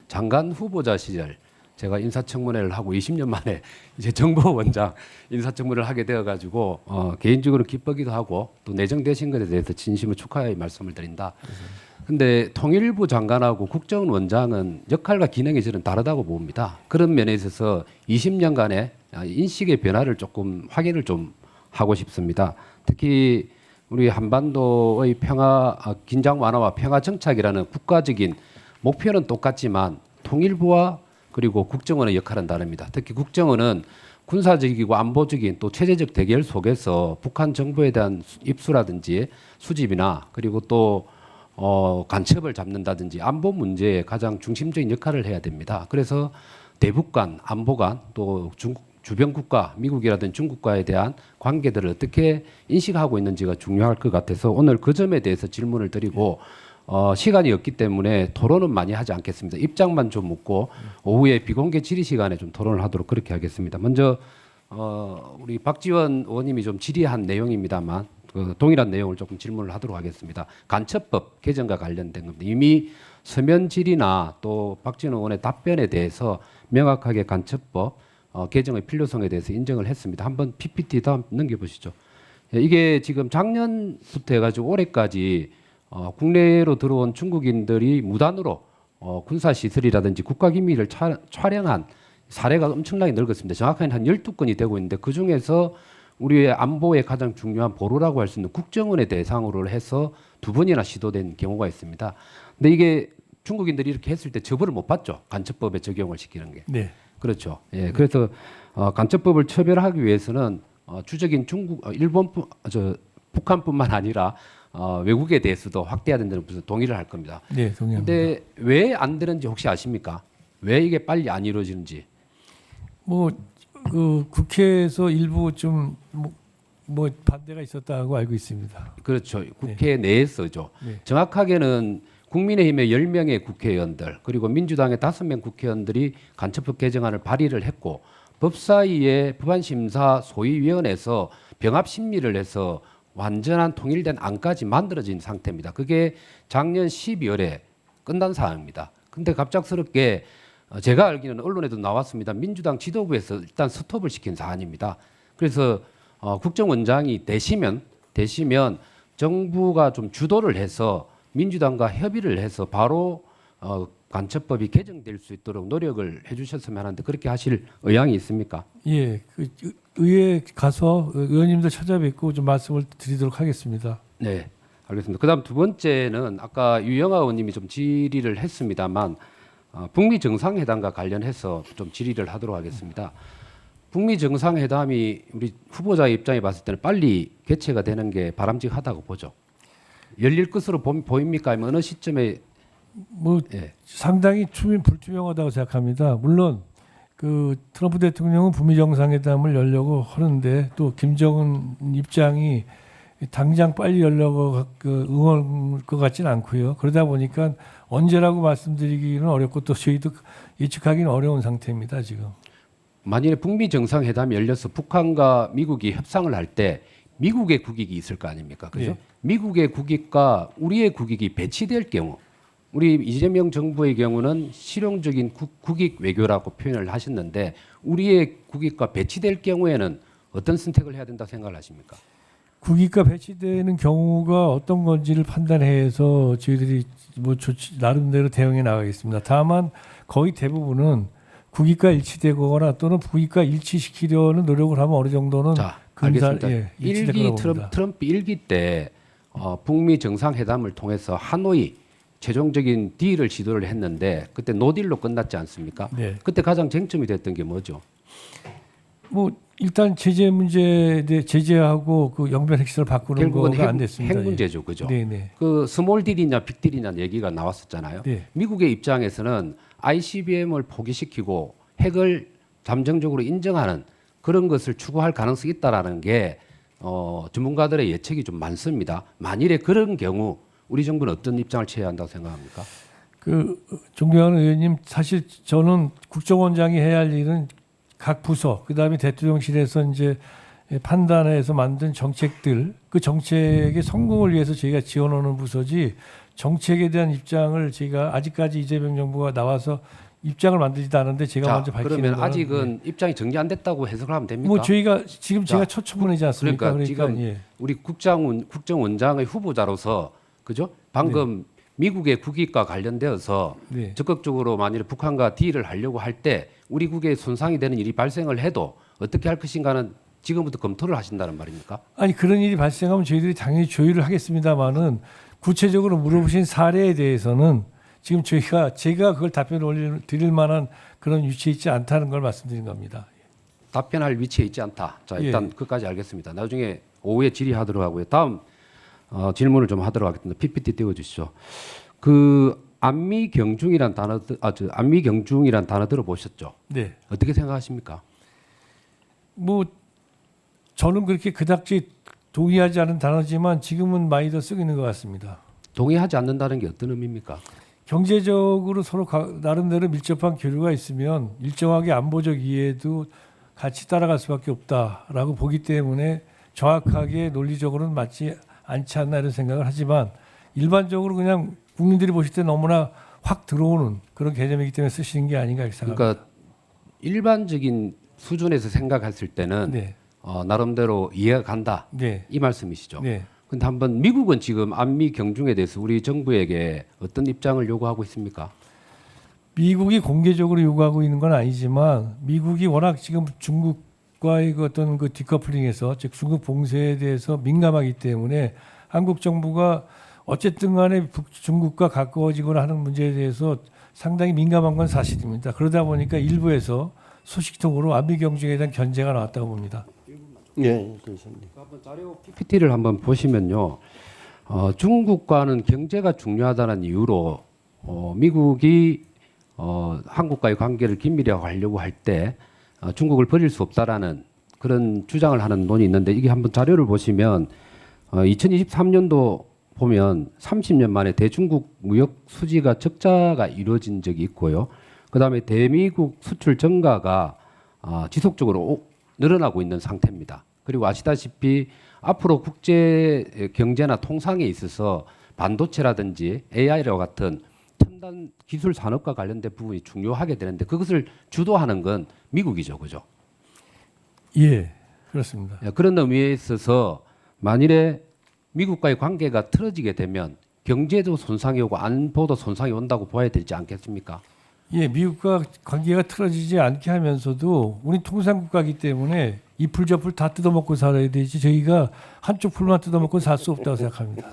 장관 후보자 시절 제가 인사청문회를 하고 20년 만에 이제 정보원장 인사청문회를 하게 되어가지고 개인적으로 기쁘기도 하고 또 내정되신 것에 대해서 진심을 축하의 말씀을 드린다. 근데 통일부 장관하고 국정원장은 역할과 기능이 저는 다르다고 봅니다. 그런 면에 있어서 20년간의 인식의 변화를 조금 확인을 좀 하고 싶습니다. 특히 우리 한반도의 평화, 긴장 완화와 평화 정착이라는 국가적인 목표는 똑같지만 통일부와 그리고 국정원의 역할은 다릅니다. 특히 국정원은 군사적이고 안보적인 또 체제적 대결 속에서 북한 정부에 대한 입수라든지 수집이나 그리고 또 간첩을 잡는다든지 안보 문제에 가장 중심적인 역할을 해야 됩니다. 그래서 대북 간, 안보 간, 또 주변 국가, 미국이라든지 중국과에 대한 관계들을 어떻게 인식하고 있는지가 중요할 것 같아서 오늘 그 점에 대해서 질문을 드리고 시간이 없기 때문에 토론은 많이 하지 않겠습니다. 입장만 좀 묻고 오후에 비공개 질의 시간에 좀 토론을 하도록 그렇게 하겠습니다. 먼저 우리 박지원 의원님이 좀 질의한 내용입니다만 그 동일한 내용을 조금 질문을 하도록 하겠습니다. 간첩법 개정과 관련된 겁니다. 이미 서면 질의나 또 박지원 의원의 답변에 대해서 명확하게 간첩법 개정의 필요성에 대해서 인정을 했습니다. 한번 PPT 다음 넘겨보시죠. 이게 지금 작년부터 해가지고 올해까지 국내로 들어온 중국인들이 무단으로 군사시설이라든지 국가기밀을 촬영한 사례가 엄청나게 늘었습니다. 정확하게는 한 12건이 되고 있는데 그중에서 우리의 안보에 가장 중요한 보루라고 할 수 있는 국정원의 대상으로 해서 2번이나 시도된 경우가 있습니다. 근데 이게 중국인들이 이렇게 했을 때 처벌을 못 받죠. 간첩법에 적용을 시키는 게. 네. 그렇죠. 예, 그래서 간첩법을 처벌하기 위해서는 주적인 북한뿐만 아니라 외국에 대해서도 확대해야 된다는 무슨 동의를 할 겁니다. 네, 동의합니다. 근데 왜 안 되는지 혹시 아십니까? 왜 이게 빨리 안 이루어지는지? 그 국회에서 일부 좀 반대가 있었다고 알고 있습니다. 그렇죠. 국회 내에서죠. 네. 정확하게는 국민의힘의 10명의 국회의원들 그리고 민주당의 5명 국회의원들이 간첩법 개정안을 발의를 했고 법사위의 법안심사 소위위원회에서 병합 심리를 해서 완전한 통일된 안까지 만들어진 상태입니다. 그게 작년 12월에 끝난 사항입니다. 근데 갑작스럽게 제가 알기로는 언론에도 나왔습니다. 민주당 지도부에서 일단 스톱을 시킨 사안입니다. 그래서 국정원장이 되시면 정부가 좀 주도를 해서 민주당과 협의를 해서 바로 간첩법이 개정될 수 있도록 노력을 해주셨으면 하는데 그렇게 하실 의향이 있습니까? 예, 그 의회에 가서 의원님들 찾아뵙고 좀 말씀을 드리도록 하겠습니다. 네, 알겠습니다. 그다음 두 번째는 아까 유영아 의원님이 좀 질의를 했습니다만 북미 정상회담과 관련해서 좀 질의를 하도록 하겠습니다. 북미 정상회담이 우리 후보자의 입장에 봤을 때는 빨리 개최가 되는 게 바람직하다고 보죠. 열릴 것으로 보입니까? 아니면 어느 시점에 예. 상당히 불투명하다고 생각합니다. 물론 그 트럼프 대통령은 북미 정상회담을 열려고 하는데 또 김정은 입장이 당장 빨리 열려고 응원할 것 같지는 않고요. 그러다 보니까 언제라고 말씀드리기는 어렵고 또 저희도 예측하기는 어려운 상태입니다. 지금. 만일에 북미 정상회담이 열려서 북한과 미국이 협상을 할 때 미국의 국익이 있을 거 아닙니까? 그죠? 네. 미국의 국익과 우리의 국익이 배치될 경우 우리 이재명 정부의 경우는 실용적인 국익 외교라고 표현을 하셨는데 우리의 국익과 배치될 경우에는 어떤 선택을 해야 된다고 생각을 하십니까? 국익과 배치되는 경우가 어떤 건지를 판단해서 저희들이 나름대로 대응해 나가겠습니다. 다만 거의 대부분은 국익과 일치되거나 또는 국익과 일치시키려는 노력을 하면 어느 정도는 알겠습니다. 일치될 거라고 봅니다. 트럼프 1기 때 북미 정상회담을 통해서 하노이 최종적인 딜을 시도를 했는데 그때 노딜로 끝났지 않습니까? 네. 그때 가장 쟁점이 됐던 게 뭐죠? 일단 제재 문제 제재하고 그 영변 핵시설 바꾸는 결국은 거가 안 됐습니다. 핵 문제죠, 그죠? 네네. 그 스몰 딜이냐 빅 딜이냐 얘기가 나왔었잖아요. 네. 미국의 입장에서는 ICBM을 포기시키고 핵을 잠정적으로 인정하는 그런 것을 추구할 가능성이 있다라는 게 전문가들의 예측이 좀 많습니다. 만일에 그런 경우 우리 정부는 어떤 입장을 취해야 한다고 생각합니까? 존경하는 의원님, 사실 저는 국정원장이 해야 할 일은 각 부서, 그다음에 대통령실에서 이제 판단해서 만든 정책들, 그 정책의 성공을 위해서 저희가 지원하는 부서지 정책에 대한 입장을 제가 아직까지 이재명 정부가 나와서 입장을 만들지도 않았는데 제가 자, 먼저 밝히는 그러면 거는 아직은 입장이 정리 안 됐다고 해석을 하면 됩니까? 뭐 저희가 지금 자, 제가 첫 청문회지 않습니까? 그러니까 지금 예. 우리 국정원장의 후보자로서 그죠? 방금 미국의 국익과 관련되어서 네. 적극적으로 만일 북한과 딜을 하려고 할 때 우리 국에 손상이 되는 일이 발생을 해도 어떻게 할 것인가는 지금부터 검토를 하신다는 말입니까? 아니 그런 일이 발생하면 저희들이 당연히 조율을 하겠습니다만은 구체적으로 물어보신 사례에 대해서는 지금 제가 그걸 답변을 드릴 만한 그런 위치에 있지 않다는 걸 말씀드린 겁니다. 답변할 위치에 있지 않다. 자, 일단 그까지 알겠습니다. 나중에 오후에 질의하도록 하고요. 다음 질문을 좀 하도록 하겠습니다. PPT 띄워주시죠. 그 안미경중이란 단어, 안미경중이란 단어 들어보셨죠? 네. 어떻게 생각하십니까? 뭐 저는 그렇게 그닥지 동의하지 않은 단어지만 지금은 많이 더 쓰고 있는 것 같습니다. 동의하지 않는다는 게 어떤 의미입니까? 경제적으로 서로 나름대로 밀접한 교류가 있으면 일정하게 안보적 이해도 같이 따라갈 수밖에 없다라고 보기 때문에 정확하게 논리적으로는 맞지 않지 않나 이런 생각을 하지만 일반적으로 그냥 국민들이 보실 때 너무나 확 들어오는 그런 개념이기 때문에 쓰시는 게 아닌가 이렇게 생각합니다. 그러니까 일반적인 수준에서 생각했을 때는 네. 나름대로 이해가 간다. 네. 이 말씀이시죠. 네. 근데 한번 미국은 지금 안미 경중에 대해서 우리 정부에게 어떤 입장을 요구하고 있습니까? 미국이 공개적으로 요구하고 있는 건 아니지만 미국이 워낙 지금 중국과의 그 어떤 그 디커플링에서 즉 중국 봉쇄에 대해서 민감하기 때문에 한국 정부가 어쨌든 간에 중국과 가까워지거나 하는 문제에 대해서 상당히 민감한 건 사실입니다. 그러다 보니까 일부에서 소식통으로 안미 경중에 대한 견제가 나왔다고 봅니다. 예, 교수님. 한번 자료 PPT를 한번 보시면요, 중국과는 경제가 중요하다는 이유로 미국이 한국과의 관계를 긴밀히 하려고 할 때 중국을 버릴 수 없다라는 그런 주장을 하는 논이 있는데 이게 한번 자료를 보시면 2023년도 보면 30년 만에 대중국 무역 수지가 적자가 이루어진 적이 있고요. 그다음에 대미국 수출 증가가 지속적으로 늘어나고 있는 상태입니다. 그리고 아시다시피 앞으로 국제 경제나 통상에 있어서 반도체라든지 AI와 같은 첨단 기술 산업과 관련된 부분이 중요하게 되는데 그것을 주도하는 건 미국이죠, 그죠? 예, 그렇습니다. 그런 의미에 있어서 만일에 미국과의 관계가 틀어지게 되면 경제도 손상이 오고 안보도 손상이 온다고 봐야 되지 않겠습니까? 예, 미국과 관계가 틀어지지 않게 하면서도 우리 통상국가이기 때문에 이 풀 저 풀 다 뜯어먹고 살아야 되지 저희가 한쪽 풀만 뜯어먹고 살 수 없다고 생각합니다.